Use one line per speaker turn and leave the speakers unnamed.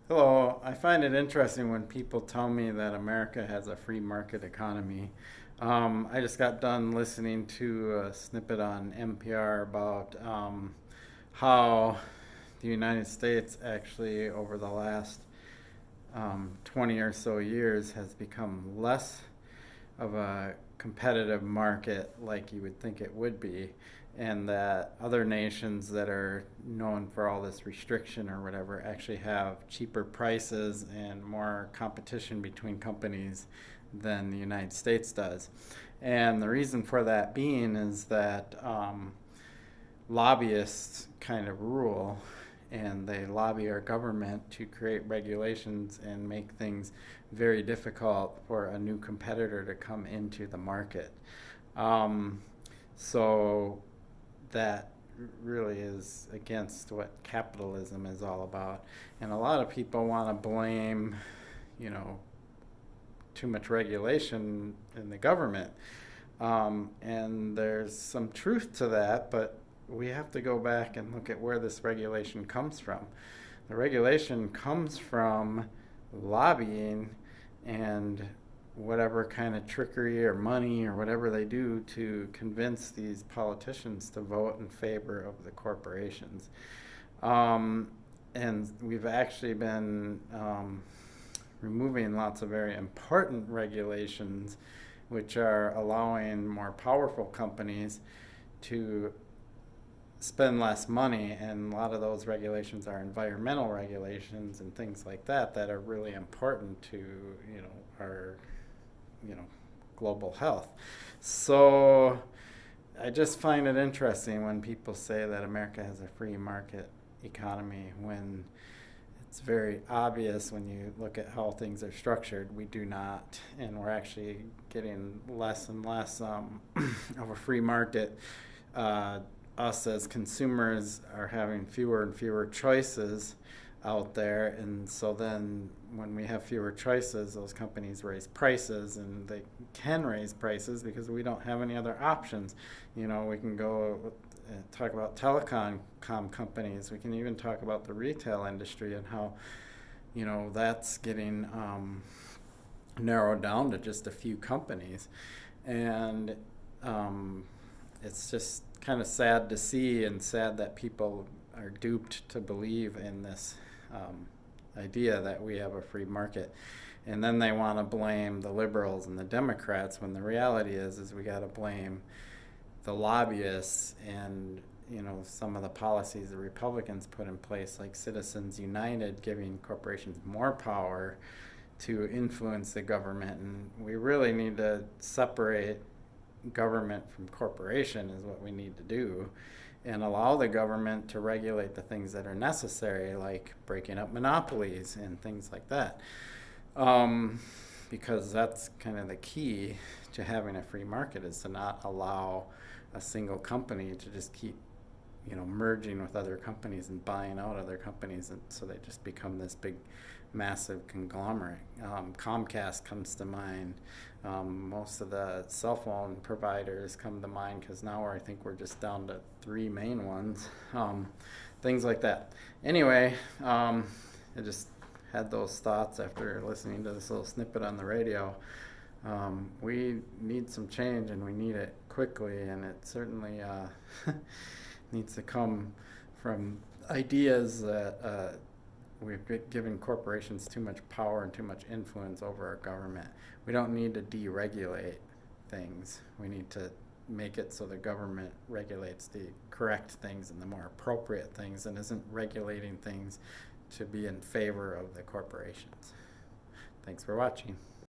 Hello, I find it interesting when people tell me that America has a free market economy. I just got done listening to a snippet on NPR about how the United States actually, over the last 20 or so years, has become less of a competitive market like you would think it would be, and that other nations that are known for all this restriction or whatever actually have cheaper prices and more competition between companies than the United States does. And the reason for that being is that lobbyists kind of rule, and they lobby our government to create regulations and make things very difficult for a new competitor to come into the market. Um, so that really is against what capitalism is all about. And a lot of people want to blame, you know, too much regulation in the government. And there's some truth to that, but we have to go back and look at where this regulation comes from. The regulation comes from lobbying and whatever kind of trickery or money or whatever they do to convince these politicians to vote in favor of the corporations. Um, and we've actually been removing lots of very important regulations, which are allowing more powerful companies to spend less money, and a lot of those regulations are environmental regulations and things like that that are really important to our you know global health. So I just find it interesting when people say that America has a free market economy when it's very obvious when you look at how things are structured. We do not, and we're actually getting less and less of a free market. Us as consumers are having fewer and fewer choices out there, and so then when we have fewer choices, those companies raise prices, and they can raise prices because we don't have any other options. We can go talk about telecom companies. We can even talk about the retail industry and how that's getting narrowed down to just a few companies, and it's just kind of sad to see, and sad that people are duped to believe in this idea that we have a free market. And then they want to blame the liberals and the Democrats when the reality is we got to blame the lobbyists and some of the policies the Republicans put in place, like Citizens United, giving corporations more power to influence the government. And we really need to separate government from corporation is what we need to do, and allow the government to regulate the things that are necessary, like breaking up monopolies and things like that, because that's kind of the key to having a free market, is to not allow a single company to just keep merging with other companies and buying out other companies, and so they just become this big massive conglomerate. Comcast comes to mind. Most of the cell phone providers come to mind, because now I think we're just down to three main ones. Things like that. Anyway, I just had those thoughts after listening to this little snippet on the radio. We need some change, and we need it quickly, and it certainly needs to come from ideas that we've given corporations too much power and too much influence over our government. We don't need to deregulate things. We need to make it so the government regulates the correct things and the more appropriate things, and isn't regulating things to be in favor of the corporations. Thanks for watching.